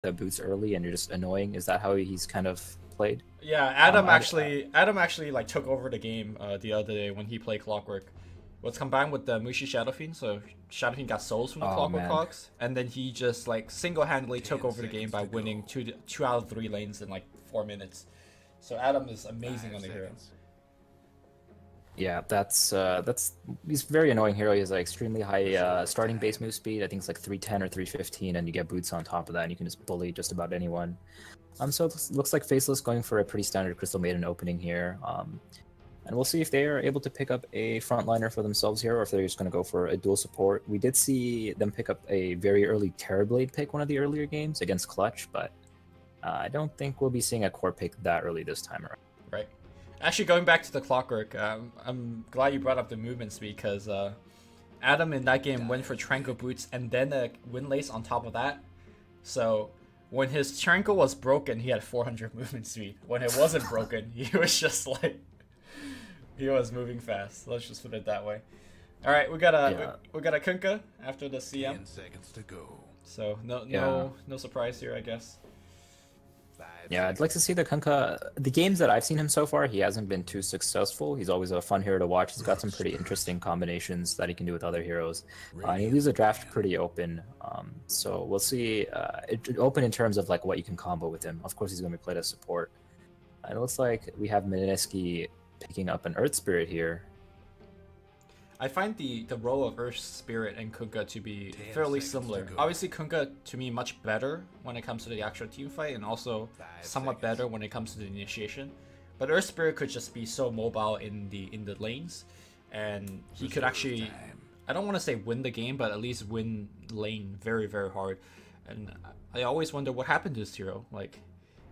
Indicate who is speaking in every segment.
Speaker 1: the boots early and you're just annoying. Is that how he's kind of played?
Speaker 2: Yeah, Adam actually like took over the game the other day when he played Clockwork. Was combined with the Mushi Shadow Fiend, so Shadow Fiend got souls from the
Speaker 1: Oh
Speaker 2: Clockwork
Speaker 1: man.
Speaker 2: Cogs, and then he just like single-handedly took over the game by winning two out of 3 lanes in like 4 minutes. So Adam is amazing on the hero.
Speaker 1: Yeah, that's he's a very annoying hero. He has like extremely high starting base move speed. I think it's like 310 or 315, and you get boots on top of that, and you can just bully just about anyone. So it looks like Faceless going for a pretty standard Crystal Maiden opening here. And we'll see if they are able to pick up a frontliner for themselves here, or if they're just going to go for a dual support. We did see them pick up a very early Terrorblade pick one of the earlier games against Clutch, but I don't think we'll be seeing a core pick that early this time around.
Speaker 2: Right. Actually, going back to the Clockwork, I'm glad you brought up the movement speed because Adam in that game went for Tranquil Boots and then a Windlace on top of that. So when his Tranquil was broken, he had 400 movement speed. When it wasn't broken, he was just like... He was moving fast. Let's just put it that way. All right, we got a Kunkka after the CM.
Speaker 3: 10 seconds to go.
Speaker 2: So no surprise here, I guess.
Speaker 1: Yeah, I'd like to see the Kunkka. The games that I've seen him so far, he hasn't been too successful. He's always a fun hero to watch. He's got some pretty interesting combinations that he can do with other heroes. And he leaves the draft pretty open. So we'll see. Open in terms of like what you can combo with him. Of course, he's going to be played as support. And it looks like we have Mineski picking up an Earth Spirit here.
Speaker 2: I find the role of Earth Spirit and Kunkka to be fairly similar. Obviously, Kunkka to me much better when it comes to the actual team fight, and also somewhat better when it comes to the initiation. But Earth Spirit could just be so mobile in the lanes, and he could actually, I don't want to say win the game, but at least win lane very, very hard. And I always wonder what happened to this hero. Like,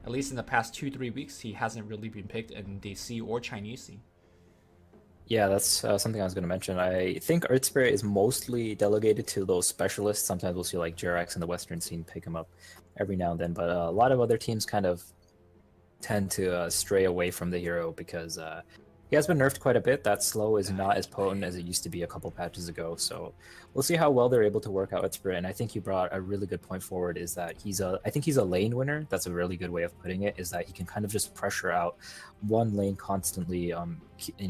Speaker 2: at least in the past 2-3 weeks, he hasn't really been picked in the C or Chinese scene.
Speaker 1: Yeah, that's something I was going to mention. I think Earth Spirit is mostly delegated to those specialists. Sometimes we'll see like Jerax in the Western scene pick him up every now and then, but a lot of other teams kind of tend to stray away from the hero because he has been nerfed quite a bit. That slow is not as potent as it used to be a couple patches ago. So we'll see how well they're able to work out with Spirit. And I think you brought a really good point forward is that I think he's a lane winner. That's a really good way of putting it, is that he can kind of just pressure out one lane constantly,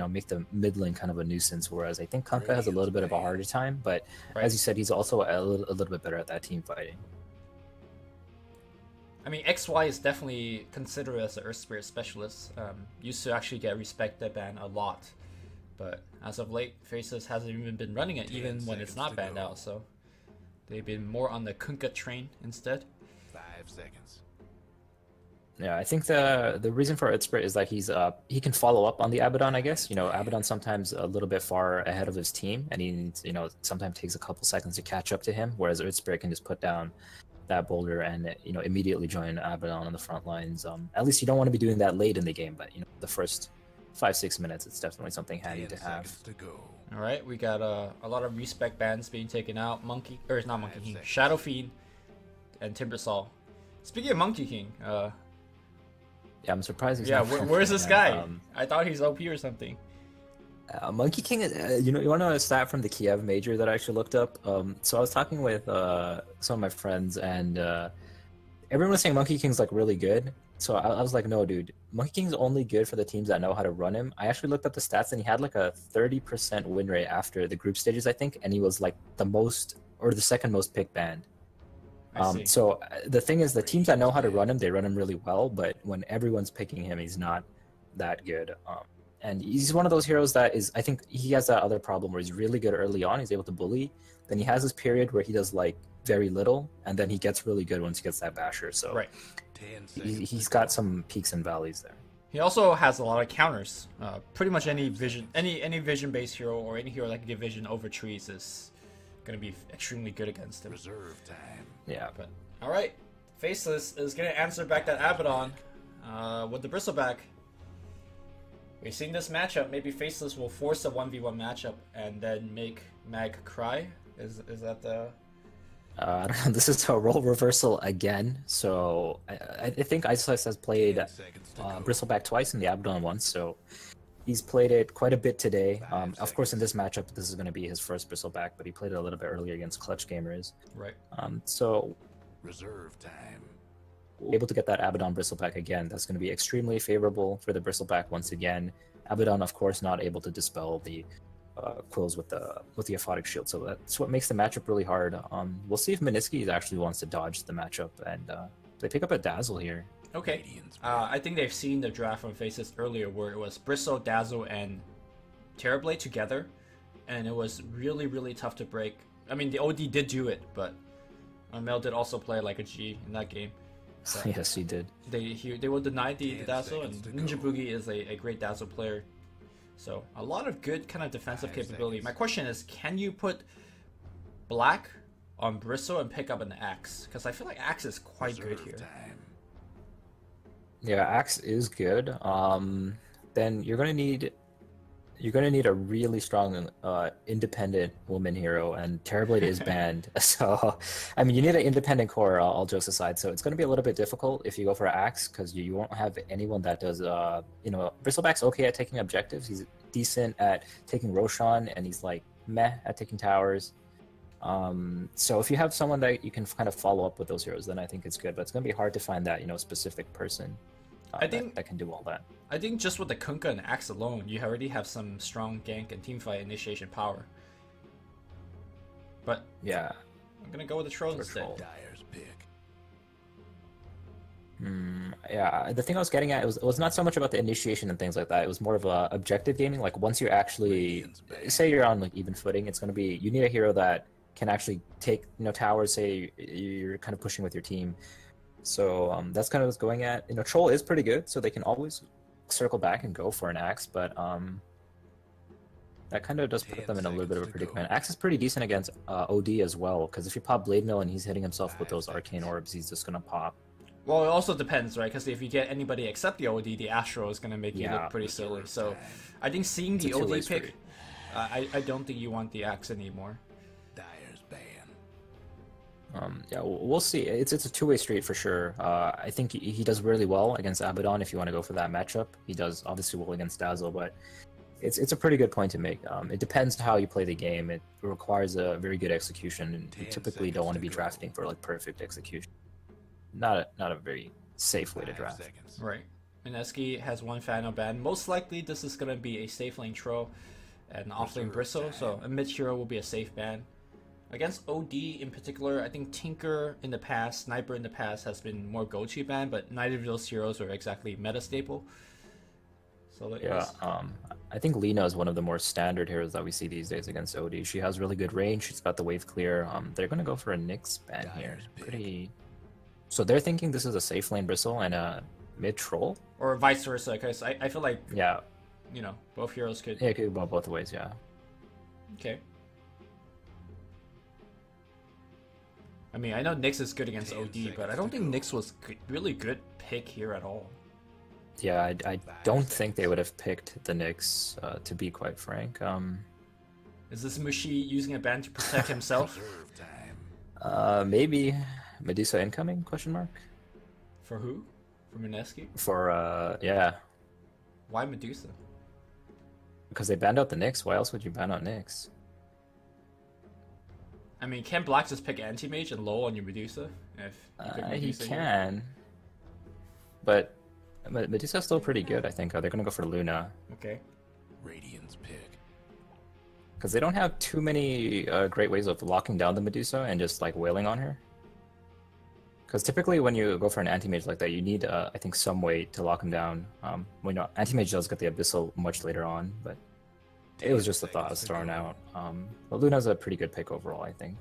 Speaker 1: make the mid lane kind of a nuisance. Whereas I think Kunkka has a little bit of a harder time, but as you said, he's also a little bit better at that team fighting.
Speaker 2: I mean, XY is definitely considered as an Earth Spirit specialist. Used to actually get respected ban a lot. But as of late, Faceless hasn't even been running it, even when it's not banned out. So they've been more on the Kunkka train instead.
Speaker 3: 5 seconds.
Speaker 1: Yeah, I think the reason for Earth Spirit is that he can follow up on the Abaddon, I guess. Abaddon sometimes a little bit far ahead of his team, and he sometimes takes a couple seconds to catch up to him, whereas Earth Spirit can just put down that boulder and immediately join Abaddon on the front lines. At least you don't want to be doing that late in the game, but the first 5-6 minutes, it's definitely something handy to have.
Speaker 2: All right, we got a lot of respec bans being taken out. Shadow Fiend and Timbersaw. Speaking of Monkey King,
Speaker 1: yeah, I'm surprised he's
Speaker 2: where's this guy? I thought he's OP or something.
Speaker 1: Monkey King, you want to know a stat from the Kiev major that I actually looked up? So I was talking with some of my friends, and everyone was saying Monkey King's like really good. So I was like, no, dude, Monkey King's only good for the teams that know how to run him. I actually looked up the stats, and he had like a 30% win rate after the group stages, I think, and he was like the most or the second most pick banned. So the thing is, the teams that know how to run him, they run him really well. But when everyone's picking him, he's not that good. And he's one of those heroes that is, I think he has that other problem where he's really good early on. He's able to bully. Then he has this period where he does like very little, and then he gets really good once he gets that basher. So he's got some peaks and valleys there.
Speaker 2: He also has a lot of counters. Pretty much any vision-based hero or any hero that can get vision over trees is going to be extremely good against him.
Speaker 3: Reserve time.
Speaker 1: Yeah.
Speaker 2: But all right, Faceless is going to answer back that Abaddon with the Bristleback. We've seen this matchup. Maybe Faceless will force a 1v1 matchup and then make Mag cry. Is that the...
Speaker 1: I don't know. This is a role reversal again. So I think Isolus has played Bristleback twice and the Abaddon once. So he's played it quite a bit today. Of course, in this matchup, this is going to be his first Bristleback, but he played it a little bit earlier against Clutch Gamers.
Speaker 2: Right.
Speaker 1: So
Speaker 3: reserve time.
Speaker 1: able to get that Abaddon Bristleback again, that's going to be extremely favorable for the Bristleback once again. Abaddon, of course, not able to dispel the quills with the aphotic shield, so that's what makes the matchup really hard. We'll see if Mineski actually wants to dodge the matchup, and they pick up a Dazzle here.
Speaker 2: Okay, I think they've seen the draft from Faceless earlier where it was Bristle, Dazzle, and Terrorblade together, and it was really, really tough to break. I mean, the OD did do it, but Mel did also play like a G in that game. So
Speaker 1: yes, he did.
Speaker 2: They will deny the Dazzle, and Ninja Boogie is a great Dazzle player. So a lot of good kind of defensive capability. My question is, can you put Black on Bristle and pick up an Axe? Because I feel like Axe is quite good here.
Speaker 1: Yeah, Axe is good. Then you're gonna need a really strong independent woman hero, and Terrorblade is banned. So, I mean, you need an independent core, all jokes aside. So it's going to be a little bit difficult if you go for Axe, because you won't have anyone that does, Bristleback's okay at taking objectives. He's decent at taking Roshan, and he's like meh at taking towers. So if you have someone that you can kind of follow up with those heroes, then I think it's good. But it's going to be hard to find that, specific person
Speaker 2: I think
Speaker 1: that can do all that.
Speaker 2: I think just with the Kunkka and Axe alone, you already have some strong gank and teamfight initiation power. But
Speaker 1: yeah,
Speaker 2: I'm gonna go with the troll instead.
Speaker 3: Dyer's pick.
Speaker 1: Yeah, the thing I was getting at was not so much about the initiation and things like that. It was more of a objective gaming. Like once you actually say you're on like even footing, it's gonna be you need a hero that can actually take towers. Say you're kind of pushing with your team. So that's kind of what's going at. Troll is pretty good, so they can always circle back and go for an Axe, but that kind of does put them in a little bit of a predicament. Axe is pretty decent against OD as well, because if you pop Blade Mill and he's hitting himself with those arcane orbs, he's just gonna pop.
Speaker 2: Well, it also depends, right? Because if you get anybody except the OD, the Astro is gonna make you look pretty silly. So I think seeing the OD pick, I don't think you want the Axe anymore.
Speaker 1: Yeah, we'll see. It's a two-way street for sure. I think he does really well against Abaddon if you want to go for that matchup. He does obviously well against Dazzle, but it's a pretty good point to make. It depends how you play the game. It requires a very good execution, and you typically don't want to be drafting for like perfect execution. Not a very safe way to draft.
Speaker 2: Right. Mineski has one final ban. Most likely this is gonna be a safe lane Troll and off lane Bristle, so a mid hero will be a safe ban. Against OD in particular, I think Tinker in the past, Sniper in the past has been more go-to ban, but neither of those heroes are exactly meta staple. So
Speaker 1: yeah, I think Lina is one of the more standard heroes that we see these days against OD. She has really good range. She's got the wave clear. They're gonna go for a Nyx ban here. Pretty. So they're thinking this is a safe lane Bristle and a mid Troll,
Speaker 2: or vice versa. Because I feel like both heroes could.
Speaker 1: Yeah, it could go both ways. Yeah.
Speaker 2: Okay. I mean, I know Nyx is good against OD, but I don't think Nyx was really good pick here at all.
Speaker 1: Yeah, I don't think they would have picked the Nyx, to be quite frank.
Speaker 2: Is this Mushi using a ban to protect himself?
Speaker 1: Maybe. Medusa incoming? Question mark.
Speaker 2: For who? For Mineski?
Speaker 1: Yeah.
Speaker 2: Why Medusa?
Speaker 1: Because they banned out the Nyx. Why else would you ban out Nyx?
Speaker 2: I mean, can Black just pick Anti-Mage and LoL on your Medusa? If you pick Medusa
Speaker 1: he can. But Medusa's still pretty good, I think. They're going to go for Luna.
Speaker 2: Okay.
Speaker 3: Radiant's pick.
Speaker 1: Because they don't have too many great ways of locking down the Medusa and just like wailing on her. Because typically when you go for an Anti-Mage like that, you need, I think, some way to lock him down. Anti-Mage does get the Abyssal much later on, but it was just a thought I was thrown out. But Luna's a pretty good pick overall, I think.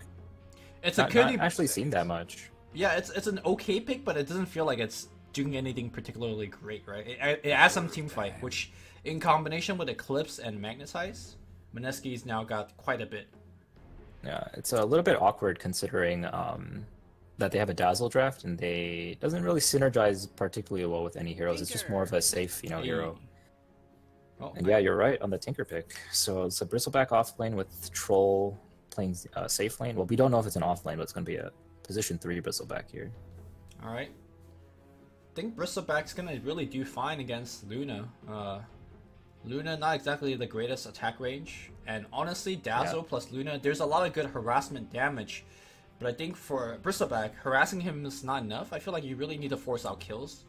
Speaker 2: It's
Speaker 1: not actually seen that much.
Speaker 2: Yeah, it's an okay pick, but it doesn't feel like it's doing anything particularly great, right? It adds some team fight, which in combination with Eclipse and Magnetize, Mineski's now got quite a bit.
Speaker 1: Yeah, it's a little bit awkward considering that they have a Dazzle draft and they doesn't really synergize particularly well with any heroes. It's just more of a safe, hero.
Speaker 2: Oh,
Speaker 1: and yeah, you're right on the Tinker pick. So it's a Bristleback off lane with Troll playing safe lane. Well, we don't know if it's an off lane, but it's going to be a position 3 Bristleback here.
Speaker 2: All right. I think Bristleback's going to really do fine against Luna. Luna, not exactly the greatest attack range. And honestly, Dazzle plus Luna, there's a lot of good harassment damage But I think for Bristleback, harassing him is not enough. I feel like you really need to force out kills.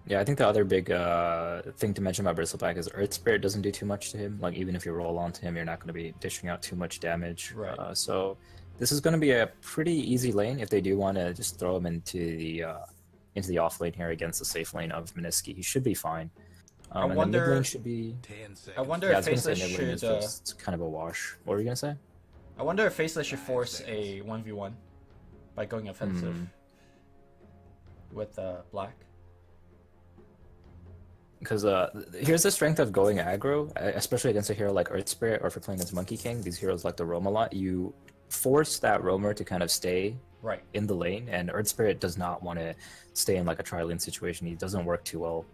Speaker 1: Yeah, I think the other big thing to mention about Bristleback is Earth Spirit doesn't do too much to him. Like, even if you roll onto him, you're not going to be dishing out too much damage.
Speaker 2: Right.
Speaker 1: So this is going to be a pretty easy lane if they do want to just throw him into the off lane here against the safe lane of Mineski. He should be fine.
Speaker 2: I
Speaker 1: and
Speaker 2: wonder.
Speaker 1: the mid lane should be.
Speaker 2: I wonder
Speaker 1: Yeah, I
Speaker 2: if
Speaker 1: was gonna
Speaker 2: Faceless
Speaker 1: say mid lane is
Speaker 2: should.
Speaker 1: just kind of a wash. What were you gonna say?
Speaker 2: I wonder if Faceless should force a 1v1 by going offensive with Black.
Speaker 1: Because here's the strength of going aggro, especially against a hero like Earth Spirit, or if you're playing against Monkey King. These heroes like to roam a lot. You force that roamer to kind of stay
Speaker 2: right
Speaker 1: in the lane, and Earth Spirit does not want to stay in like a tri-lane situation. He doesn't work too well.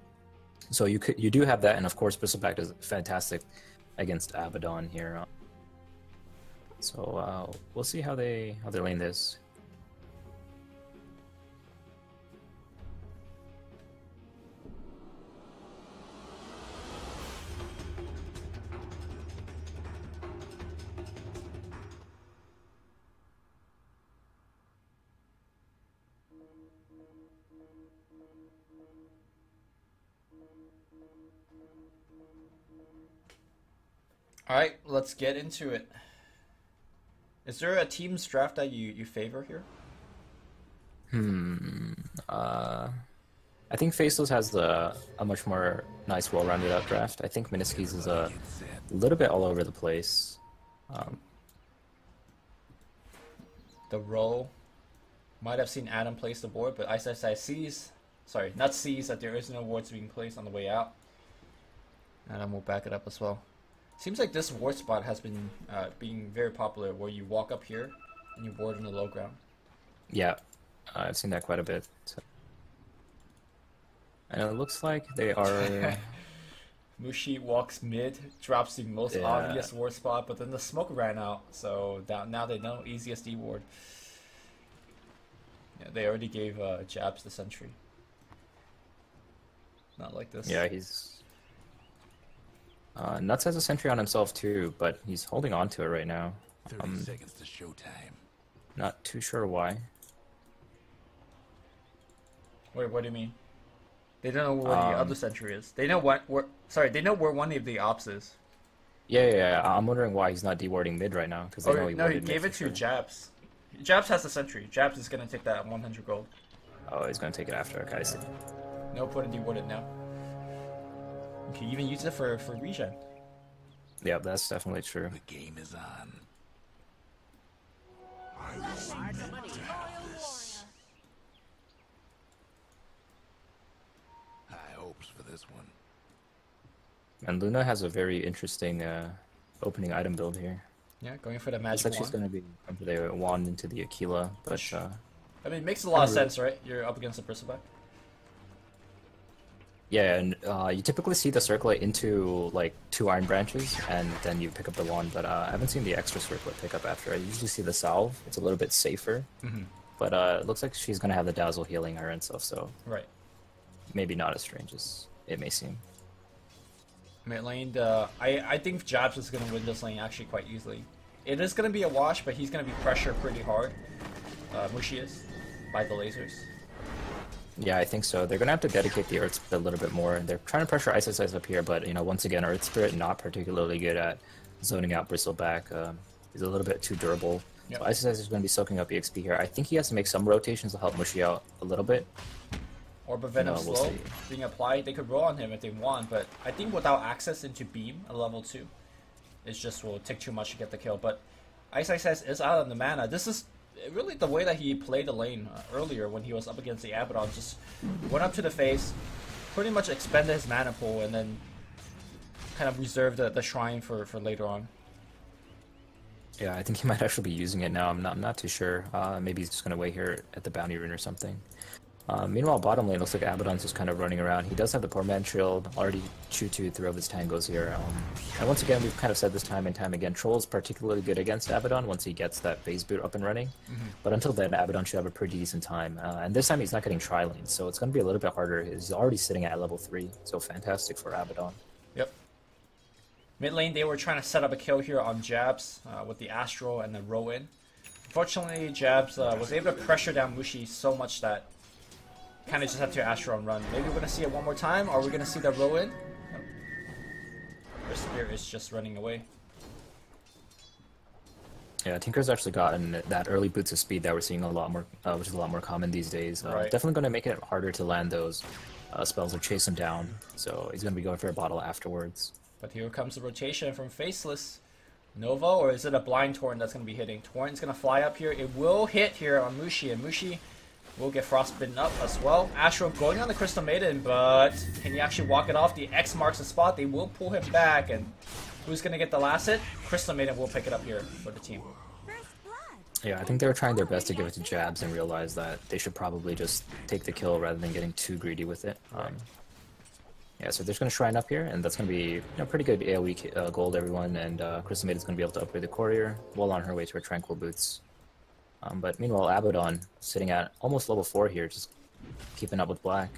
Speaker 1: So you do have that, and of course Bristleback is fantastic against Abaddon here. So we'll see how they lane this.
Speaker 2: Alright, let's get into it. Is there a team's draft that you favor here?
Speaker 1: I think Faceless has a much more nice, well-rounded out draft. I think Mineski's is a little bit all over the place.
Speaker 2: The roll might have seen Adam place the board, but ISSI sees, sorry, not sees that there is no wards being placed on the way out. Adam will back it up as well. Seems like this ward spot has been being very popular, where you walk up here and you ward in the low ground.
Speaker 1: Yeah, I've seen that quite a bit. So. And it looks like they are...
Speaker 2: Mushi walks mid, drops the most obvious ward spot, but then the smoke ran out, so now they know easiest D ward. Yeah, they already gave Jabs the sentry. Not like this.
Speaker 1: Yeah, he's... Nuts has a sentry on himself too, but he's holding on to it right now.
Speaker 3: 30 seconds to showtime.
Speaker 1: Not too sure why.
Speaker 2: Wait, what do you mean? They don't know where the other sentry is. They know they know where one of the ops is.
Speaker 1: Yeah. I'm wondering why he's not dewarding mid right now, because they know he
Speaker 2: no, he gave it to Jabs. Jabs has the sentry. Jabs is gonna take that 100 gold.
Speaker 1: Oh, he's gonna take it after. Okay, I see.
Speaker 2: No point in dewarded now. You can even use it for regen.
Speaker 1: Yeah, that's definitely true.
Speaker 3: The game is on. High hopes for this one.
Speaker 1: And Luna has a very interesting opening item build here.
Speaker 2: Yeah, going for the magic
Speaker 1: Looks like
Speaker 2: wand.
Speaker 1: she's going to be going for the wand into the Aquila, but...
Speaker 2: I mean, it makes a lot of sense, right? You're up against a Bristleback.
Speaker 1: Yeah, and you typically see the circlet into like 2 iron branches, and then you pick up the wand, but I haven't seen the extra circlet pick up after. I usually see the salve. It's a little bit safer, but it looks like she's going to have the dazzle healing her and stuff, so
Speaker 2: right.
Speaker 1: Maybe not as strange as it may seem.
Speaker 2: Mid lane, I think Jabs is going to win this lane actually quite easily. It is going to be a wash, but he's going to be pressured pretty hard. Mushi is, by the lasers.
Speaker 1: Yeah, I think so. They're going to have to dedicate the Earth Spirit a little bit more. They're trying to pressure Ice up here, but, you know, once again, Earth Spirit not particularly good at zoning out Bristleback. He's a little bit too durable. Yep. So Ice is going to be soaking up EXP here. I think he has to make some rotations to help Mushi out a little bit.
Speaker 2: Orb of Venom slow being applied. They could roll on him if they want, but I think without access into Beam at level 2, it just will take too much to get the kill. But Ice is out on the mana. This is really the way that he played the lane earlier when he was up against the Abaddon. Just went up to the face, pretty much expended his mana pool, and then kind of reserved the shrine for later on.
Speaker 1: Yeah, I think he might actually be using it now. I'm not too sure. Maybe he's just going to wait here at the bounty rune or something. Meanwhile, bottom lane looks like Abaddon's just kind of running around. He does have the poor man shield, already choo-choo through his tangos here. And once again, we've kind of said this time and time again, Troll's particularly good against Abaddon once he gets that phase boot up and running. But until then, Abaddon should have a pretty decent time. And this time he's not getting tri-lane, so it's going to be a little bit harder. He's already sitting at level 3, so fantastic for Abaddon.
Speaker 2: Yep. Mid lane, they were trying to set up a kill here on Jabs with the Astral and the row in. Fortunately, Jabs was able to pressure down Mushi so much that kind of just had to Astro and run. Maybe we're going to see it one more time. Are we going to see that roll in? No. Their Spirit is just running away.
Speaker 1: Yeah, Tinker's actually gotten that early boots of speed that we're seeing a lot more, which is a lot more common these days.
Speaker 2: Right.
Speaker 1: Definitely going to make it harder to land those spells or chase him down. So he's going to be going for a bottle afterwards.
Speaker 2: But here comes the rotation from Faceless. Nova, or is it a blind Torrent that's going to be hitting? Torrent's going to fly up here. It will hit here on Mushi, and Mushi will get frostbitten up as well. Astro going on the Crystal Maiden, but can he actually walk it off? The X marks the spot. They will pull him back, and who's going to get the last hit? Crystal Maiden will pick it up here for the team.
Speaker 1: Yeah, I think they were trying their best to give it to Jabs and realize that they should probably just take the kill rather than getting too greedy with it. Yeah, so they're just going to Shrine up here, and that's going to be pretty good AoE gold, everyone, and Crystal Maiden's going to be able to upgrade the Courier well on her way to her Tranquil Boots. But meanwhile, Abaddon sitting at almost level 4 here, just keeping up with Black.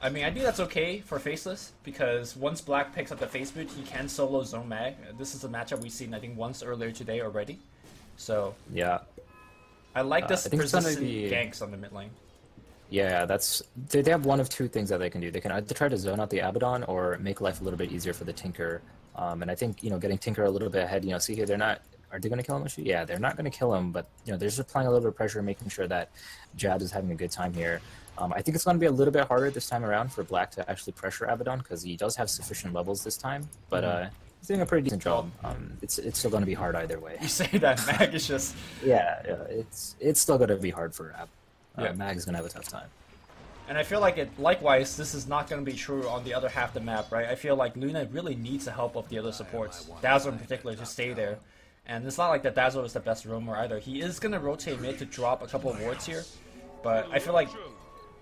Speaker 2: I mean, I think that's okay for Faceless, because once Black picks up the Face Boot, he can solo Zone Mag. This is a matchup we've seen, I think, once earlier today already. So,
Speaker 1: yeah,
Speaker 2: I like this persistent
Speaker 1: be...
Speaker 2: ganks on the mid lane.
Speaker 1: Yeah, they have one of two things that they can do. They can either try to zone out the Abaddon or make life a little bit easier for the Tinker. And I think, getting Tinker a little bit ahead, see here, are they going to kill him? Yeah, they're not going to kill him, but, they're just applying a little bit of pressure, making sure that Jabs is having a good time here. I think it's going to be a little bit harder this time around for Black to actually pressure Abaddon, because he does have sufficient levels this time, but he's doing a pretty decent job. It's still going to be hard either way.
Speaker 2: You say that, Mag is just...
Speaker 1: yeah, it's still going to be hard for Ab. Mag is going to have a tough time.
Speaker 2: And I feel like likewise, this is not going to be true on the other half of the map, right? I feel like Luna really needs the help of the other supports, Dazzle in particular, to stay there. And it's not like that Dazzle is the best roamer either. He is going to rotate mid to drop a couple of wards here, but I feel like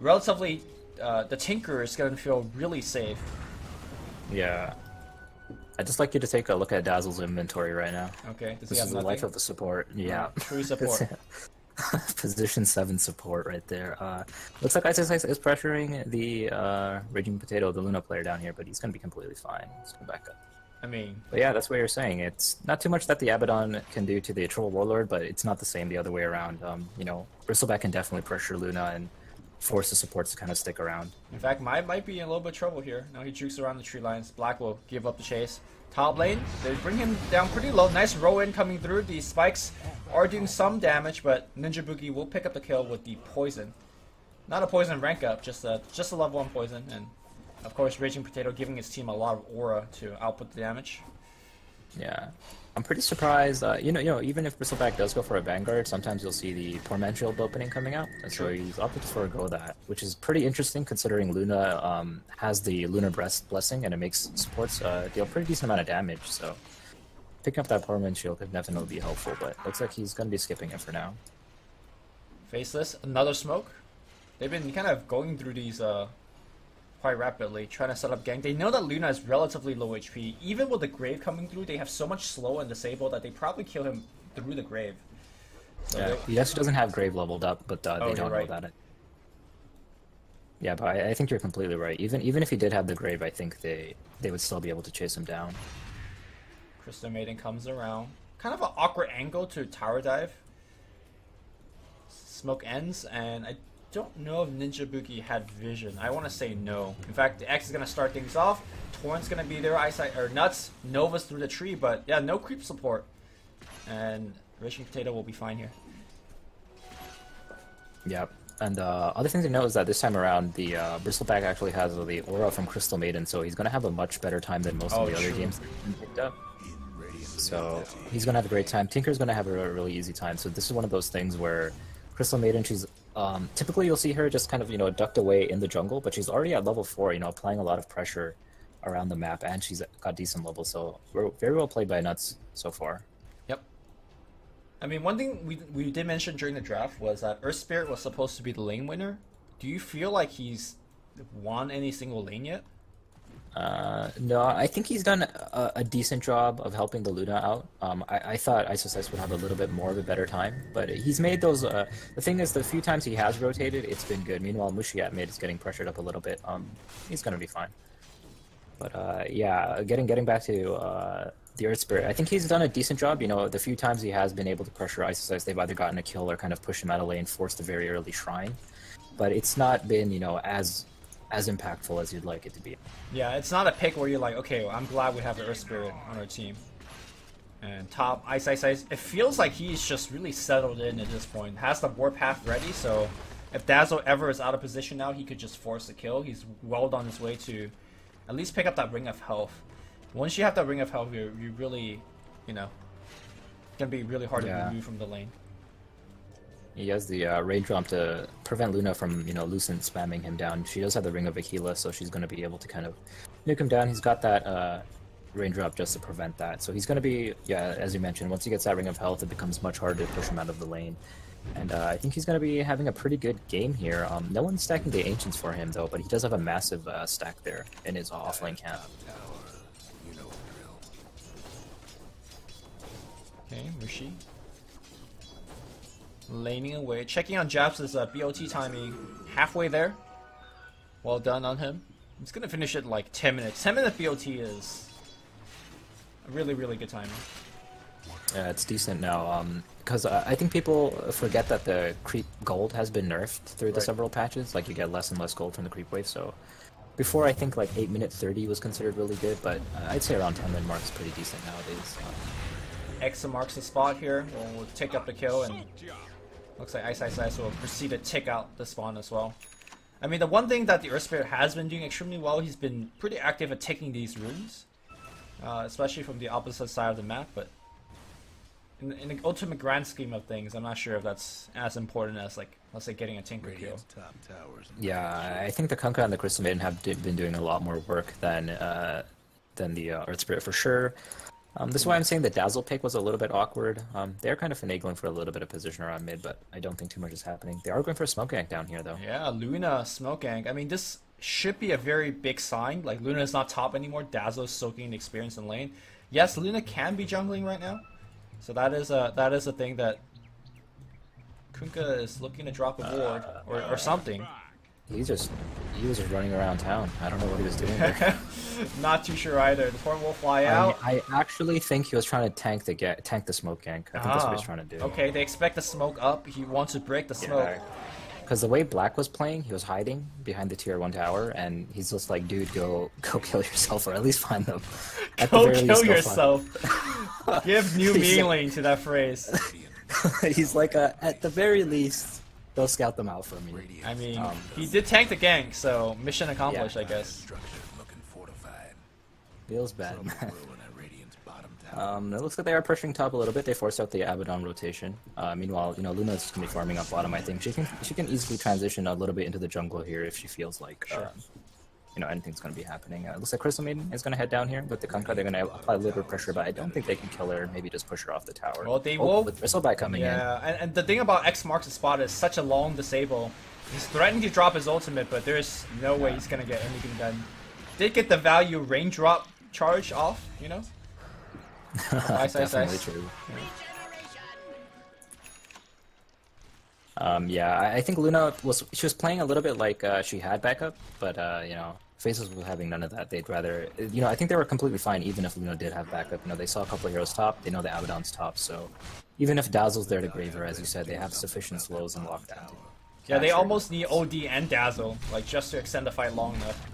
Speaker 2: relatively the Tinker is going to feel really safe.
Speaker 1: Yeah. I'd just like you to take a look at Dazzle's inventory right now.
Speaker 2: Okay.
Speaker 1: This is the life of the support. Yeah.
Speaker 2: True support.
Speaker 1: Position 7 support right there. Looks like Ice is pressuring the Raging Potato, the Luna player down here, but he's going to be completely fine. Let's go back up.
Speaker 2: I mean...
Speaker 1: But yeah, that's what you're saying. It's not too much that the Abaddon can do to the Troll Warlord, but it's not the same the other way around. Bristleback can definitely pressure Luna and force the supports to kind of stick around.
Speaker 2: In fact, might be in a little bit of trouble here. Now he jukes around the tree lines. Black will give up the chase. Top lane, they bring him down pretty low. Nice row in coming through. The spikes are doing some damage, but Ninja Boogie will pick up the kill with the poison. Not a poison rank up, just a level 1 poison. And of course, Raging Potato giving his team a lot of aura to output the damage.
Speaker 1: Yeah, I'm pretty surprised. Even if Bristleback does go for a Vanguard, sometimes you'll see the Torment Shield opening coming out, and so he's opted to forego that, which is pretty interesting considering Luna has the Lunar Blessing, and it makes supports deal pretty decent amount of damage. So picking up that Torment Shield could definitely be helpful, but looks like he's going to be skipping it for now.
Speaker 2: Faceless, another smoke. They've been kind of going through these quite rapidly, trying to set up gank. They know that Luna is relatively low HP. Even with the Grave coming through, they have so much slow and disable that they probably kill him through the Grave. So
Speaker 1: yeah, he actually doesn't have Grave leveled up, but they don't know that. Yeah, but I think you're completely right. Even if he did have the Grave, I think they would still be able to chase him down.
Speaker 2: Crystal Maiden comes around. Kind of an awkward angle to tower dive. Smoke ends, and I don't know if Ninja Boogie had vision. I want to say no. In fact, the X is going to start things off. Torrent's going to be there. Eyesight or Nuts. Nova's through the tree, but yeah, no creep support. And Raging Potato will be fine here.
Speaker 1: Yep. And other thing to note is that this time around, the Bristleback actually has the aura from Crystal Maiden, so he's going to have a much better time than most of the other games that he's picked up. So he's going to have a great time. Tinker's going to have a really easy time. So this is one of those things where Crystal Maiden, she's typically you'll see her just kind of ducked away in the jungle, but she's already at level 4, applying a lot of pressure around the map, and she's got decent levels. So we're very well played by Nuts so far.
Speaker 2: Yep. I mean, one thing we did mention during the draft was that Earth Spirit was supposed to be the lane winner. Do you feel like he's won any single lane yet?
Speaker 1: No, I think he's done a decent job of helping the Luna out. I thought Ice would have a little bit more of a better time, but he's made those. The thing is, the few times he has rotated, it's been good. Meanwhile, Mushi at mid is getting pressured up a little bit. He's gonna be fine. But yeah, getting back to the Earth Spirit. I think he's done a decent job. You know, the few times he has been able to pressure Ice, they've either gotten a kill or kind of pushed him out of lane, forced a very early shrine. But it's not been, you know, as impactful as you'd like it to be.
Speaker 2: Yeah, it's not a pick where you're like, okay, I'm glad we have the Earth Spirit on our team. And top Ice. It feels like he's just really settled in at this point. Has the warpath ready, so if Dazzle ever is out of position now, he could just force the kill. He's well on his way to at least pick up that Ring of Health. Once you have that Ring of Health, you really, you know, it can be really hard to remove from the lane.
Speaker 1: He has the raindrop to prevent Luna from, you know, Lucent spamming him down. She does have the Ring of Aquila, so she's going to be able to kind of nuke him down. He's got that raindrop just to prevent that. So he's going to be, yeah, as you mentioned, once he gets that Ring of Health, it becomes much harder to push him out of the lane. And I think he's going to be having a pretty good game here. No one's stacking the Ancients for him, though, but he does have a massive stack there in his offlane camp.
Speaker 2: Okay, Rishi. Laning away. Checking on Japs' BOT timing. Halfway there. Well done on him. He's going to finish it in like 10 minutes. 10-minute BOT is a really, really good timing.
Speaker 1: Yeah, it's decent now. Because I think people forget that the creep gold has been nerfed through the several patches. Like, you get less and less gold from the creep wave, so... Before, I think, like, 8-minute 30 was considered really good, but I'd say around 10-minute mark is pretty decent nowadays.
Speaker 2: Exa marks the spot here. We'll take up the kill, and looks like Ice will proceed to tick out the spawn as well. I mean, the one thing that the Earth Spirit has been doing extremely well, he's been pretty active at taking these runes. Especially from the opposite side of the map, but in the ultimate grand scheme of things, I'm not sure if that's as important as, like, let's say getting a Tinker kill.
Speaker 1: Yeah, I think the Kunkka and the Crystal Maiden have been doing a lot more work than the Earth Spirit for sure. This is why I'm saying the Dazzle pick was a little bit awkward. They're kind of finagling for a little bit of position around mid, but I don't think too much is happening. They are going for a smoke gank down here, though.
Speaker 2: Yeah, Luna smoke gank. I mean, this should be a very big sign. Like, Luna is not top anymore. Dazzle is soaking the experience in lane. Yes, Luna can be jungling right now, so that is a thing that Kunkka is looking to drop a ward or something.
Speaker 1: He was just running around town. I don't know what he was doing there.
Speaker 2: Not too sure either. The form will fly out.
Speaker 1: I actually think he was trying to tank the smoke gank. I think that's what he's trying to do.
Speaker 2: Okay, they expect the smoke up. He wants to break the smoke.
Speaker 1: Because the way Black was playing, he was hiding behind the tier 1 tower, and he's just like, dude, go kill yourself, or at least find them.
Speaker 2: Go kill yourself. Give new meaning to that phrase.
Speaker 1: He's like, at the very least, they'll scout them out for me.
Speaker 2: I mean, he did tank the gank, so mission accomplished, I guess.
Speaker 1: Feels bad, man. It looks like they are pushing top a little bit. They forced out the Abaddon rotation. Meanwhile, you know, Luna's just gonna be farming up bottom. I think she can easily transition a little bit into the jungle here if she feels like you know, anything's gonna be happening. Looks like Crystal Maiden is gonna head down here with the Kunkka. They're gonna apply a little bit of pressure, but I don't think they can kill her. Maybe just push her off the tower.
Speaker 2: Well, they will.
Speaker 1: With Bristleback coming in.
Speaker 2: Yeah, and the thing about X marks the spot is such a long disable. He's threatening to drop his ultimate, but there's no way he's gonna get anything done. Did get the value raindrop charge off, you know?
Speaker 1: Definitely true. Yeah, I think Luna was playing a little bit like she had backup, but you know, Faceless was having none of that. They'd rather, you know, I think they were completely fine even if Luna did have backup. You know, they saw a couple of heroes top, they know the Abaddon's top, so even if Dazzle's there to grave her, as you said, they have sufficient slows and lockdown.
Speaker 2: Yeah, they almost need OD and Dazzle, like, just to extend the fight long enough.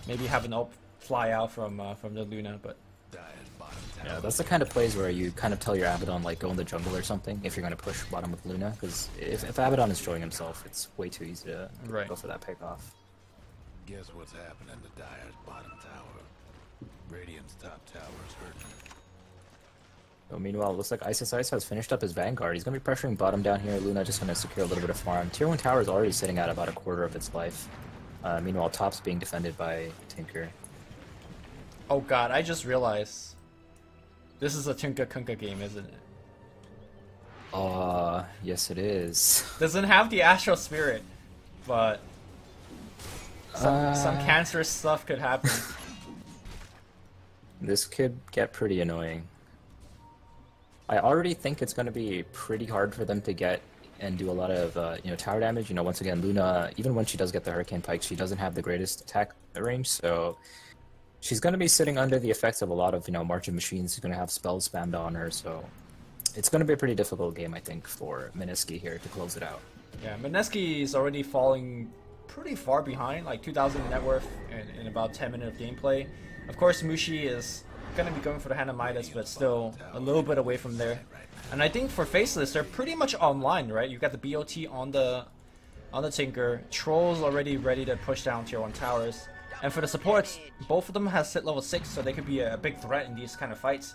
Speaker 2: Maybe have an ult fly out from the Luna, but.
Speaker 1: Yeah, that's the kind of plays where you kind of tell your Abaddon, like, go in the jungle or something if you're going to push bottom with Luna, because if Abaddon is showing himself, it's way too easy to go for that pick off.
Speaker 3: Guess what's happening to Dire's bottom tower? Radiant's top tower is hurting.
Speaker 1: So meanwhile, it looks like Ice has finished up his Vanguard. He's going to be pressuring bottom down here. Luna just going to secure a little bit of farm. Tier 1 tower is already sitting at about a quarter of its life. Meanwhile, top's being defended by Tinker.
Speaker 2: Oh god, I just realized. This is a Tinker Kunkka game, isn't it?
Speaker 1: Yes it is.
Speaker 2: Doesn't have the Astral Spirit, but some cancerous stuff could happen.
Speaker 1: This could get pretty annoying. I already think it's going to be pretty hard for them to get and do a lot of you know, tower damage. You know, once again, Luna, even when she does get the Hurricane Pike, she doesn't have the greatest attack range, so she's going to be sitting under the effects of a lot of, March of Machines. She's going to have spells spammed on her, so it's going to be a pretty difficult game, I think, for Mineski here to close it out.
Speaker 2: Yeah, Mineski is already falling pretty far behind, like 2,000 net worth in about 10 minutes of gameplay. Of course, Mushi is going to be going for the Hand of Midas, but still a little bit away from there. And I think for Faceless, they're pretty much online, right? You've got the BOT on the Tinker, Trolls already ready to push down tier 1 towers. And for the supports, both of them has hit level 6, so they could be a big threat in these kind of fights.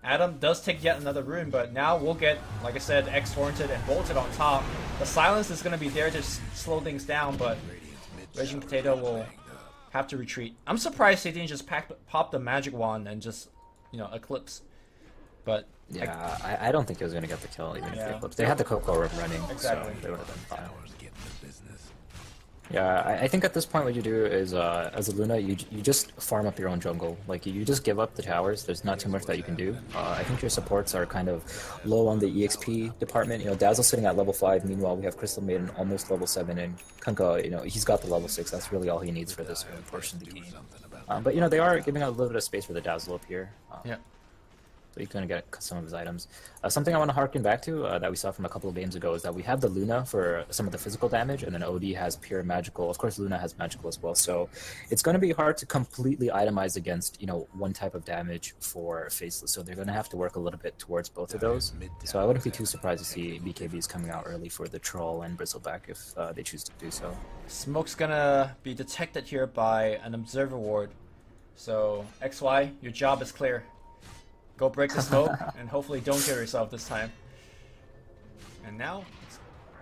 Speaker 2: Adam does take yet another rune, but now we'll get, like I said, X-Torrented and Bolted on top. The silence is going to be there to slow things down, but Raging Potato will have to retreat. I'm surprised they didn't just pop the magic wand and just, Eclipse. But
Speaker 1: yeah, I don't think it was going to get the kill even if they Eclipse. They had the Coco Room running,
Speaker 2: exactly.
Speaker 1: So they would have been fine. Yeah, I think at this point what you do is, as a Luna, you just farm up your own jungle. Like, you just give up the towers. There's not too much that you can do. I think your supports are kind of low on the EXP department. Dazzle's sitting at level 5. Meanwhile, we have Crystal Maiden almost level 7, and Kunkka, he's got the level 6. That's really all he needs for this portion of the game. But, they are giving out a little bit of space for the Dazzle up here.
Speaker 2: Yeah.
Speaker 1: So he's going to get some of his items. Something I want to harken back to that we saw from a couple of games ago is that we have the Luna for some of the physical damage, and then OD has pure magical. Of course, Luna has magical as well. So it's going to be hard to completely itemize against, one type of damage for Faceless. So they're going to have to work a little bit towards both of those. So I wouldn't be too surprised to see BKBs coming out early for the Troll and Bristleback if they choose to do so.
Speaker 2: Smoke's going to be detected here by an Observer Ward. So XY, your job is clear. Go break the smoke, and hopefully don't kill yourself this time. And now,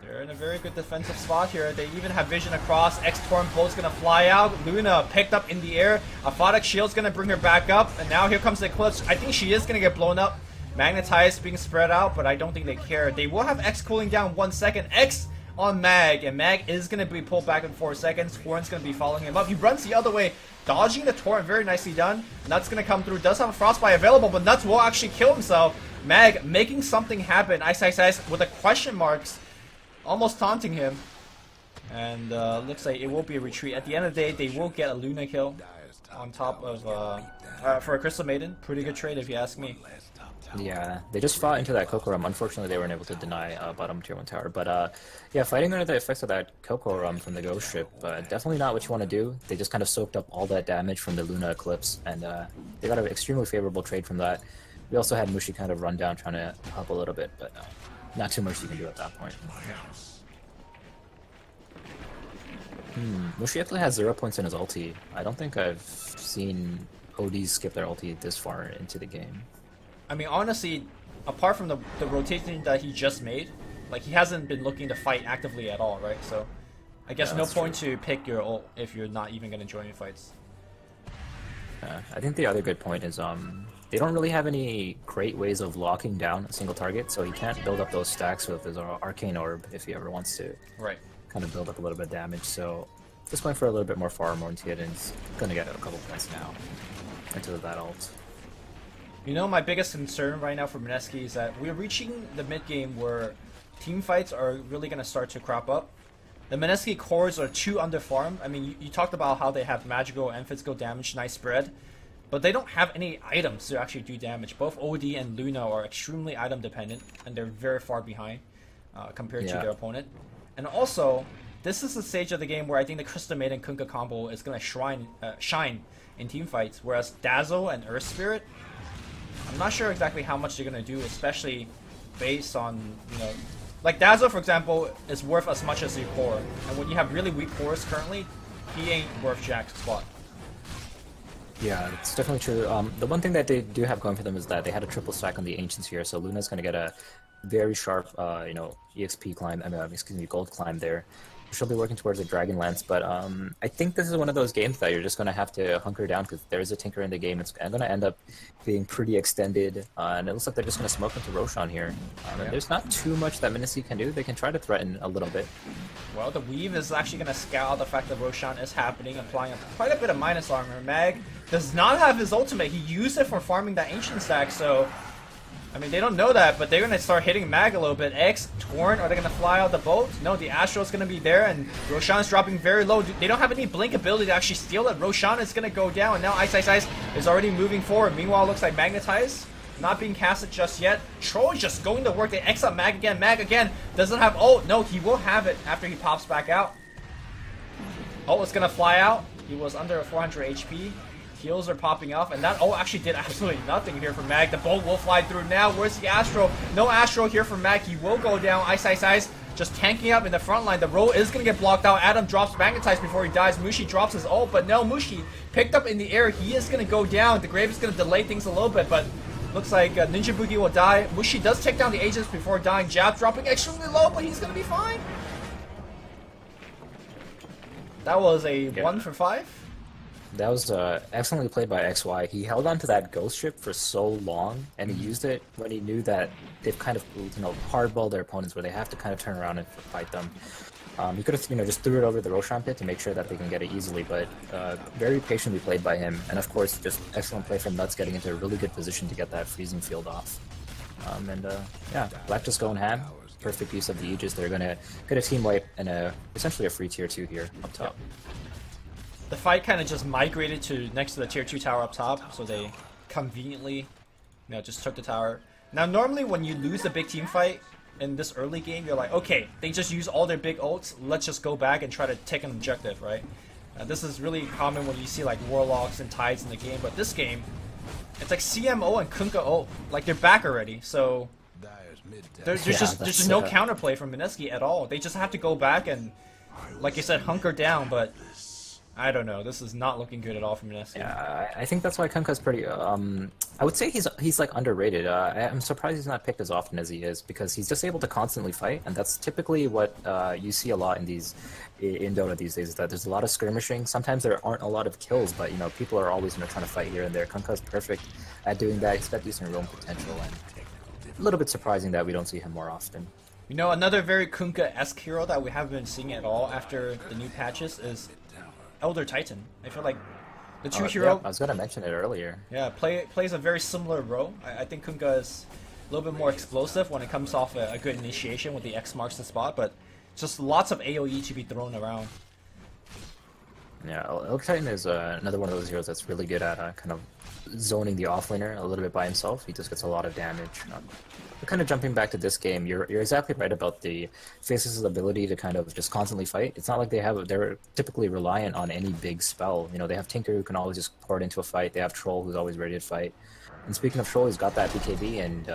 Speaker 2: they're in a very good defensive spot here. They even have vision across. X-Torrent Bolt's gonna fly out. Luna picked up in the air. Aphotic Shield's gonna bring her back up. And now here comes the Eclipse. I think she is gonna get blown up. Magnetized being spread out, but I don't think they care. They will have X cooling down 1 second. X on Mag, and Mag is gonna be pulled back in 4 seconds. Torrent's gonna be following him up. He runs the other way, dodging the Torrent, very nicely done. Nuts gonna come through, does have a Frostbite available, but Nuts will actually kill himself. Mag making something happen. Ice with the question marks, almost taunting him. And looks like it will be a retreat. At the end of the day, they will get a Luna kill on top of for a Crystal Maiden. Pretty good trade if you ask me.
Speaker 1: Yeah, they just fought into that Coco Rum. Unfortunately, they weren't able to deny bottom tier 1 tower. But yeah, fighting under the effects of that Coco Rum from the Ghost Ship, definitely not what you want to do. They just kind of soaked up all that damage from the Luna Eclipse, and they got an extremely favorable trade from that. We also had Mushi kind of run down trying to help a little bit, but not too much you can do at that point. Mushi actually has 0 points in his ulti. I don't think I've seen ODs skip their ulti this far into the game.
Speaker 2: I mean, honestly, apart from the rotation that he just made, like, he hasn't been looking to fight actively at all, right? So, I guess no point to pick your ult if you're not even going to join your fights.
Speaker 1: I think the other good point is they don't really have any great ways of locking down a single target, so he can't build up those stacks with his Arcane Orb if he ever wants to.
Speaker 2: Right.
Speaker 1: Kind of build up a little bit of damage, so just going for a little bit more farm-oriented, and he's going to get a couple points now into that ult.
Speaker 2: You know, my biggest concern right now for Mineski is that we're reaching the mid-game where team fights are really going to start to crop up. The Mineski cores are too under-farmed. I mean, you talked about how they have magical and physical damage, nice spread, but they don't have any items to actually do damage. Both OD and Luna are extremely item-dependent, and they're very far behind compared to their opponent. And also, this is the stage of the game where I think the Crystal Maiden Kunkka combo is going to shine in team fights, whereas Dazzle and Earth Spirit, I'm not sure exactly how much they're going to do, especially based on, like Dazzle, for example, is worth as much as your core. And when you have really weak cores currently, he ain't worth Jack's spot.
Speaker 1: Yeah, it's definitely true. The one thing that they do have going for them is that they had a triple stack on the Ancients here, so Luna's going to get a very sharp, EXP climb, gold climb there. She'll be working towards a Dragon Lance, but I think this is one of those games that you're just going to have to hunker down because there is a Tinker in the game. It's going to end up being pretty extended, and it looks like they're just going to smoke into Roshan here. And there's not too much that Mineski can do. They can try to threaten a little bit.
Speaker 2: Well, the Weave is actually going to scout the fact that Roshan is happening, applying quite a bit of minus armor. Mag does not have his ultimate. He used it for farming that Ancient stack, so I mean, they don't know that, but they're going to start hitting Mag a little bit. X, Torn, are they going to fly out the boat? No, the Astro's going to be there, and Roshan's dropping very low. They don't have any blink ability to actually steal it. Roshan is going to go down, and now Ice Ice Ice is already moving forward. Meanwhile, it looks like Magnetize not being casted just yet. Troll is just going to work. They X up Mag again. Mag again doesn't have ult. No, he will have it after he pops back out. Ult is going to fly out. He was under 400 HP. Heals are popping off, and that actually did absolutely nothing here for Mag. The bolt will fly through now. Where's the Astro? No Astro here for Mag. He will go down. Ice Ice Ice just tanking up in the front line. The roll is going to get blocked out. Adam drops Magnetize before he dies. Mushi drops his ult, but no, Mushi picked up in the air. He is going to go down. The Grave is going to delay things a little bit, but looks like Ninja Boogie will die. Mushi does take down the Aegis before dying. Jab dropping extremely low, but he's going to be fine. That was a 1 for 5.
Speaker 1: That was excellently played by XY. He held on to that ghost ship for so long, and he used it when he knew that they've kind of, hardballed their opponents where they have to kind of turn around and fight them. He could have, just threw it over the Roshan pit to make sure that they can get it easily, but very patiently played by him. And of course, just excellent play from Nuts, getting into a really good position to get that freezing field off. Yeah, Black just going ham. Perfect use of the Aegis. They're gonna get a team wipe and essentially a free tier 2 here up top.
Speaker 2: The fight kind of just migrated to next to the tier 2 tower up top, so they conveniently, just took the tower. Now, normally when you lose a big team fight in this early game, you're like, okay, they just use all their big ults, let's just go back and try to take an objective, right? This is really common when you see like Warlocks and Tides in the game, but this game, it's like CMO and Kunkka ult, like they're back already, so there's just no counterplay from Mineski at all. They just have to go back and, like you said, hunker down, but I don't know. This is not looking good at all for Mineski.
Speaker 1: Yeah, I think that's why Kunkka's pretty. I would say he's like underrated. I'm surprised he's not picked as often as he is, because he's just able to constantly fight, and that's typically what you see a lot in Dota these days. Is that there's a lot of skirmishing. Sometimes there aren't a lot of kills, but people are always trying to fight here and there. Kunkka's perfect at doing that. He's got decent roam potential, and a little bit surprising that we don't see him more often.
Speaker 2: Another very Kunkka-esque hero that we haven't been seeing at all after the new patches is Elder Titan. I feel like the two hero.
Speaker 1: Yeah, I was gonna mention it earlier.
Speaker 2: Yeah, plays a very similar role. I think Kunkka is a little bit more explosive when it comes off a good initiation with the X marks the spot, but just lots of AoE to be thrown around.
Speaker 1: Yeah, Elder Titan is another one of those heroes that's really good at kind of zoning the offlaner a little bit by himself. He just gets a lot of damage. Kind of jumping back to this game, you're exactly right about the Faceless' ability to kind of just constantly fight. It's not like they're typically reliant on any big spell. They have Tinker who can always just pour it into a fight. They have Troll who's always ready to fight. And speaking of Troll, he's got that BKB, and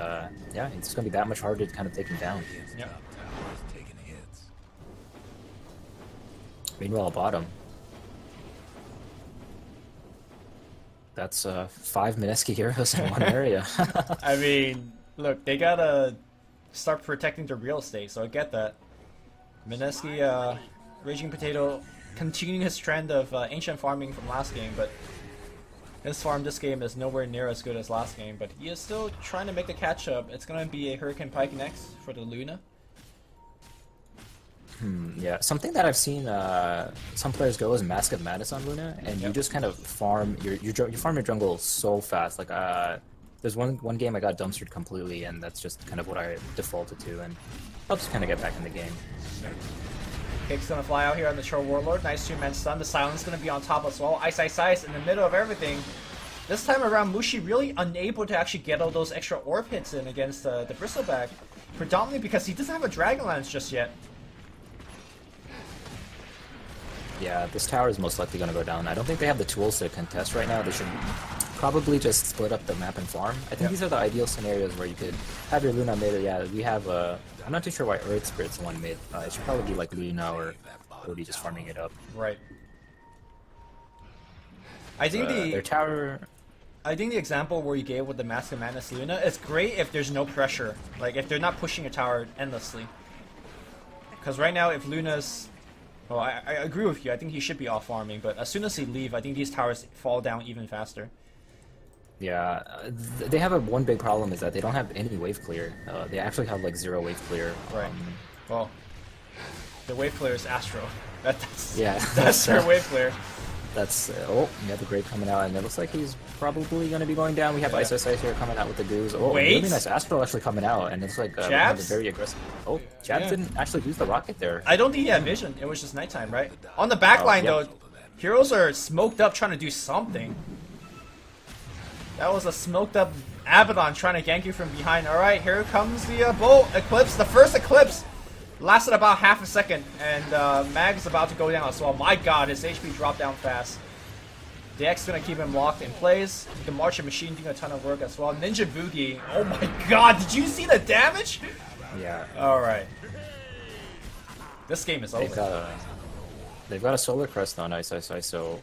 Speaker 1: yeah, it's going to be that much harder to kind of take him down.
Speaker 2: Yeah.
Speaker 1: Meanwhile, bottom. That's 5 Mineski heroes in one area.
Speaker 2: I mean, look, they gotta start protecting their real estate, so I get that. Mineski, Raging Potato, continuing his trend of ancient farming from last game, but his farm this game is nowhere near as good as last game, but he is still trying to make the catch up. It's gonna be a Hurricane Pike next for the Luna.
Speaker 1: Yeah, something that I've seen some players go is Mask of Madness on Luna, and you just kind of farm you farm your jungle so fast. Like there's one game I got dumpstered completely, and that's just kind of what I defaulted to, and helps kind of get back in the game.
Speaker 2: Kick's gonna fly out here on the Troll Warlord. Nice 2-man stun. The Silence gonna be on top as well. Ice Ice Ice in the middle of everything. This time around, Mushi really unable to actually get all those extra orb hits in against the Bristleback, predominantly because he doesn't have a Dragonlance just yet.
Speaker 1: Yeah, this tower is most likely going to go down. I don't think they have the tools to contest right now. They should probably just split up the map and farm. I think these are the ideal scenarios where you could have your Luna mid. Yeah, we have I'm not too sure why Earth Spirit's one mid. It should probably be like Luna or Cody just farming it up.
Speaker 2: Right. I think
Speaker 1: their tower.
Speaker 2: I think the example where you gave with the Mask of Madness Luna is great if there's no pressure. Like if they're not pushing a tower endlessly. Because right now, if Luna's well, I agree with you. I think he should be off farming, but as soon as he leave, I think these towers fall down even faster.
Speaker 1: Yeah, they have one big problem is that they don't have any wave clear. They actually have like 0 wave clear.
Speaker 2: Right. Well, the wave clear is Astro. That's
Speaker 1: yeah.
Speaker 2: That's their wave clear.
Speaker 1: that's oh, we have the Grave coming out, and it looks like he's probably going to be going down. We have Ice here coming out with the goos. Oh,
Speaker 2: Wait.
Speaker 1: really nice Astro actually coming out, and it's like
Speaker 2: Jabs?
Speaker 1: very aggressive. Oh, Jabs didn't actually use the rocket there.
Speaker 2: I don't think he had vision. It was just nighttime, right? On the back line, though, heroes are smoked up trying to do something. That was a smoked up Abaddon trying to gank you from behind. Alright, here comes the Bolt Eclipse. The first Eclipse lasted about half a second, and Mag's about to go down as well. My god, his HP dropped down fast. The X gonna keep him locked in place. The Martian Machine doing a ton of work as well. Ninja Boogie. Oh my god, did you see the damage?
Speaker 1: Yeah.
Speaker 2: Alright. This game is over.
Speaker 1: They've got a Solar Crest on Ice, so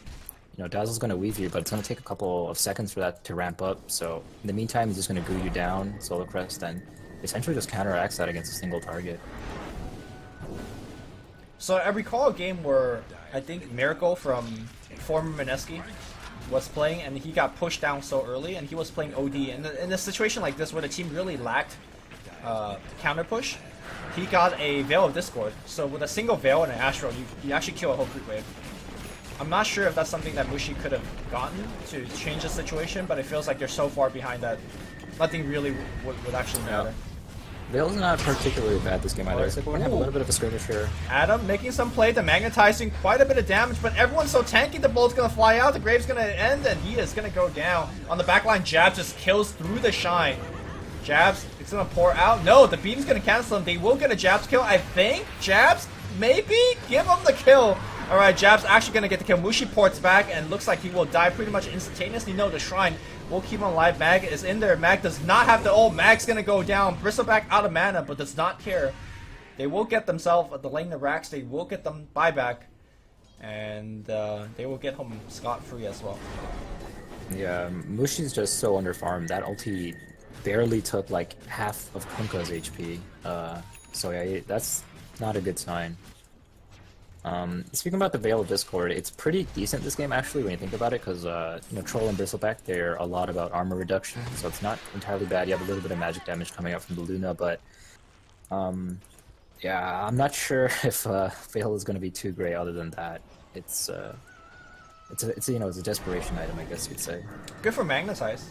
Speaker 1: you know Dazzle's gonna weave you, but it's gonna take a couple of seconds for that to ramp up. So in the meantime, he's just gonna goo you down, Solar Crest, and essentially just counteracts that against a single target.
Speaker 2: So I recall a game where I think Miracle from former Mineski was playing, and he got pushed down so early, and he was playing OD. And in a situation like this where the team really lacked counter push, he got a Veil of Discord. So with a single Veil and an Astro, you actually kill a whole creep wave. I'm not sure if that's something that Mushi could have gotten to change the situation, but it feels like they're so far behind that nothing really would actually matter.
Speaker 1: Veil's not particularly bad this game either. It's like we're gonna have a little bit of a skirmish here.
Speaker 2: Adam making some play, the magnetizing quite a bit of damage, but everyone's so tanky, the bolt's gonna fly out, the Grave's gonna end, and he is gonna go down. On the backline, Jabs just kills through the shine. Jabs, it's gonna pour out. No, the beam's gonna cancel him. They will get a Jabs kill, I think. Jabs, maybe? Give him the kill. Alright, Jabs actually gonna get the kill. Mushi ports back and looks like he will die pretty much instantaneously. No, the shrine will keep him alive. Mag is in there. Mag does not have the ult. Mag's gonna go down. Bristleback out of mana, but does not care. They will get themselves the lane the racks. They will get them buyback. And they will get home scot-free as well.
Speaker 1: Yeah, Mushi's just so underfarmed. That ulti barely took like half of Kunkka's HP. So yeah, that's not a good sign. Speaking about the Veil of Discord, it's pretty decent this game actually when you think about it, because you know, Troll and Bristleback, they're a lot about armor reduction, so it's not entirely bad. You have a little bit of magic damage coming out from the Luna, but yeah, I'm not sure if Veil is going to be too great other than that. It's you know, it's a desperation item, I guess you'd say.
Speaker 2: Good for Magnetize.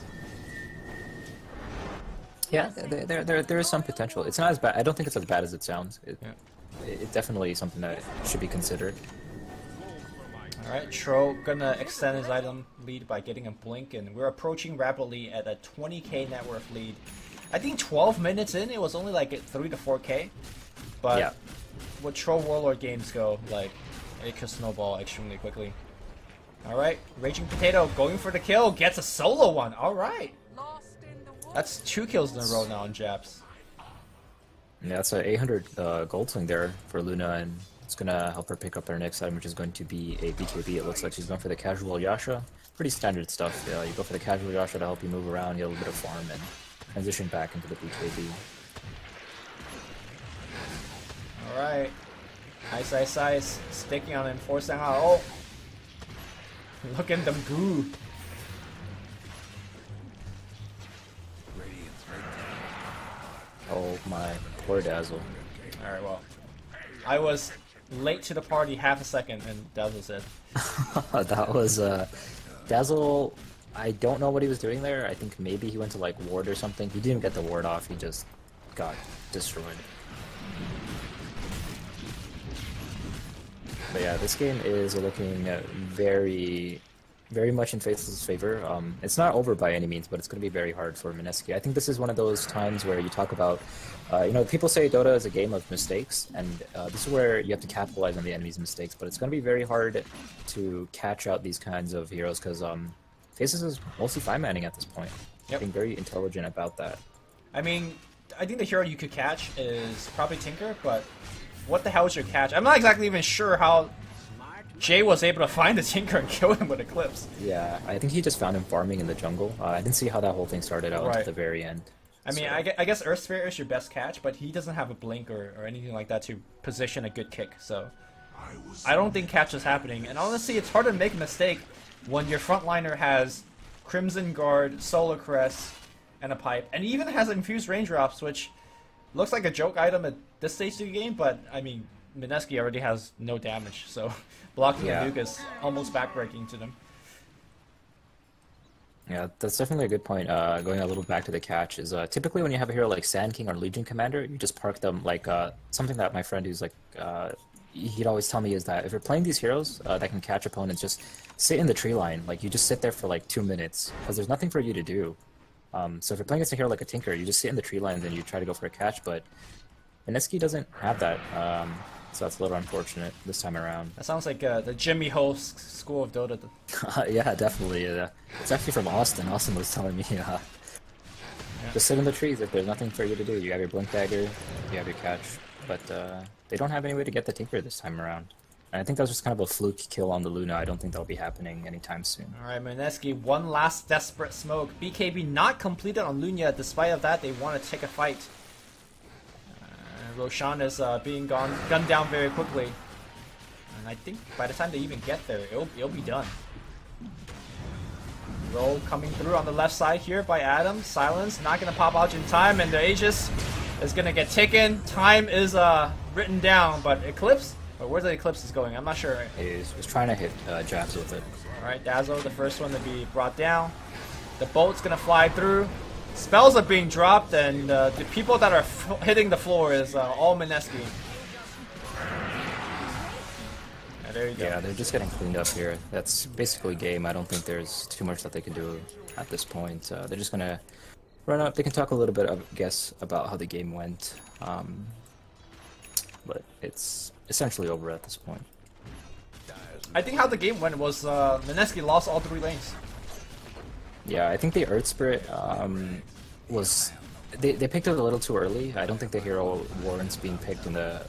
Speaker 1: Yeah, there is some potential. It's not as bad. I don't think it's as bad as it sounds. It's definitely something that should be considered.
Speaker 2: Alright, Tro gonna extend his item lead by getting a blink, and we're approaching rapidly at a 20k net worth lead. I think 12 minutes in, it was only like 3 to 4k. But
Speaker 1: yeah,
Speaker 2: with Tro Warlord games go, like, it could snowball extremely quickly. Alright, Raging Potato going for the kill, gets a solo one. Alright. That's 2 kills in a row now on Japs.
Speaker 1: Yeah, that's a 800 gold swing there for Luna, and it's gonna help her pick up her next item, which is going to be a BKB. It looks like she's going for the casual Yasha. Pretty standard stuff. You go for the casual Yasha to help you move around, get a little bit of farm, and transition back into the BKB.
Speaker 2: Alright. Ice, sticking on him, forcing out. Oh! Look at them goo.
Speaker 1: Oh my, poor Dazzle.
Speaker 2: Alright, well. I was late to the party half a second, and Dazzle said.
Speaker 1: That was, Dazzle, I don't know what he was doing there. I think maybe he went to, like, ward or something. He didn't get the ward off, he just got destroyed. But yeah, this game is looking very much in Faceless' favor. It's not over by any means, but it's going to be very hard for Mineski. I think this is one of those times where you talk about, you know, people say Dota is a game of mistakes, and this is where you have to capitalize on the enemy's mistakes, but it's going to be very hard to catch out these kinds of heroes, because Faceless is mostly 5-manning at this point.
Speaker 2: Yep.
Speaker 1: Being very intelligent about that.
Speaker 2: I mean, I think the hero you could catch is probably Tinker, but what the hell is your catch? I'm not exactly even sure how Jay was able to find the Tinker and kill him with Eclipse.
Speaker 1: Yeah, I think he just found him farming in the jungle. I didn't see how that whole thing started out
Speaker 2: Right.
Speaker 1: at the very end.
Speaker 2: I mean, I guess Earth Sphere is your best catch, but he doesn't have a blink or anything like that to position a good kick, so I don't think catch is happening. And honestly, it's hard to make a mistake when your frontliner has Crimson Guard, Solar Crest, and a Pipe, and he even has Infused Raindrops, which looks like a joke item at this stage of the game, but I mean, Mineski already has no damage, so blocking a nuke is almost backbreaking to them.
Speaker 1: Yeah, that's definitely a good point. Going a little back to the catch is typically when you have a hero like Sand King or Legion Commander, you just park them like something that my friend who's like he'd always tell me is that if you're playing these heroes that can catch opponents, just sit in the tree line. Like you just sit there for like 2 minutes because there's nothing for you to do. So if you're playing against a hero like a Tinker, you just sit in the tree lines and you try to go for a catch. But Mineski doesn't have that, so that's a little unfortunate this time around.
Speaker 2: That sounds like the Jimmy Ho school of Dota.
Speaker 1: Yeah, definitely. It's actually from Austin. Austin was telling me, just sit in the trees if there's nothing for you to do. You have your Blink Dagger, you have your catch, but they don't have any way to get the Tinker this time around. And I think that was just kind of a fluke kill on the Luna. I don't think that'll be happening anytime soon.
Speaker 2: Alright, Mineski, one last desperate smoke. BKB not completed on Luna. Despite of that, they want to take a fight. Roshan is being gunned down very quickly. And I think by the time they even get there, it'll be done. Roll coming through on the left side here by Adam. Silence, not going to pop out in time, and the Aegis is going to get taken. Time is written down, but Eclipse? Or where the Eclipse is going? I'm not sure.
Speaker 1: He was trying to hit jabs with it.
Speaker 2: Alright, Dazzle, the first one to be brought down. The bolt's going to fly through. Spells are being dropped, and the people that are hitting the floor is all Mineski. There you go.
Speaker 1: Yeah, they're just getting cleaned up here. That's basically game. I don't think there's too much that they can do at this point. They're just gonna run up. They can talk a little bit, I guess, about how the game went, but it's essentially over at this point.
Speaker 2: I think how the game went was Mineski lost all 3 lanes.
Speaker 1: Yeah, I think the Earth Spirit was... They picked it a little too early. I don't think the hero warrants being picked in the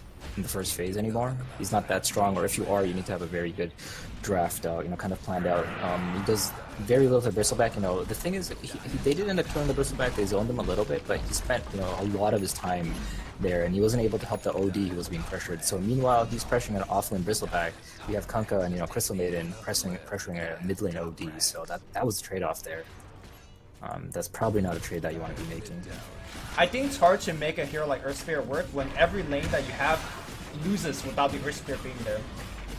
Speaker 1: first phase anymore. He's not that strong, or if you are, you need to have a very good draft, kind of planned out. He does very little to Bristleback. The thing is, they did end up killing the Bristleback. They zoned him a little bit, but he spent, a lot of his time there, and he wasn't able to help the OD who was being pressured. So meanwhile, he's pressuring an offlane Bristleback. We have Kunkka and Crystal Maiden pressuring a mid lane OD. So that was the trade-off there. That's probably not a trade that you want to be making.
Speaker 2: I think it's hard to make a hero like Earth Spirit work when every lane that you have loses without the Earth Spirit being there.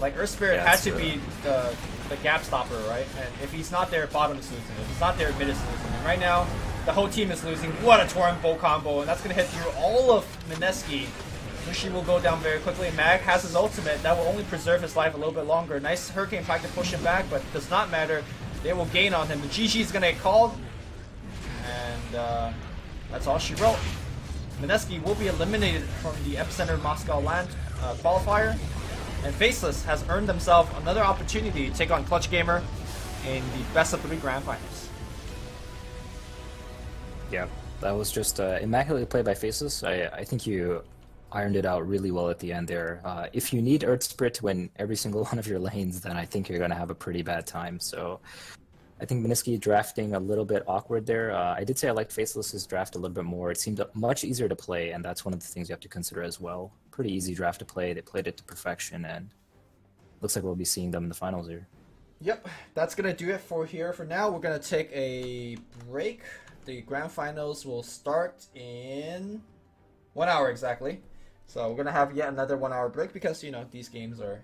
Speaker 2: Like Earth Spirit has to be the gap stopper, right? And if he's not there, bottom is losing. If he's not there, mid is losing. And right now, the whole team is losing. What a Torrent Bolt combo, and that's gonna hit through all of Mineski. Mushi will go down very quickly. Mag has his ultimate that will only preserve his life a little bit longer. Nice Hurricane Pike to push him back, but does not matter. They will gain on him. The GG is gonna get called, and that's all she wrote. Mineski will be eliminated from the Epicenter Moscow LAN qualifier, and Faceless has earned themselves another opportunity to take on Clutch Gamer in the best of 3 grand finals.
Speaker 1: Yeah, that was just immaculately played by Faceless. I think you ironed it out really well at the end there. If you need Earth Spirit to win every single one of your lanes, then I think you're going to have a pretty bad time. So I think Mineski drafting a little bit awkward there. I did say I liked Faceless's draft a little bit more. It seemed much easier to play, and that's one of the things you have to consider as well. Pretty easy draft to play. They played it to perfection, and looks like we'll be seeing them in the finals here.
Speaker 2: Yep, that's going to do it for here. For now, we're going to take a break. The grand finals will start in 1 hour exactly. So we're going to have yet another 1 hour break because, these games are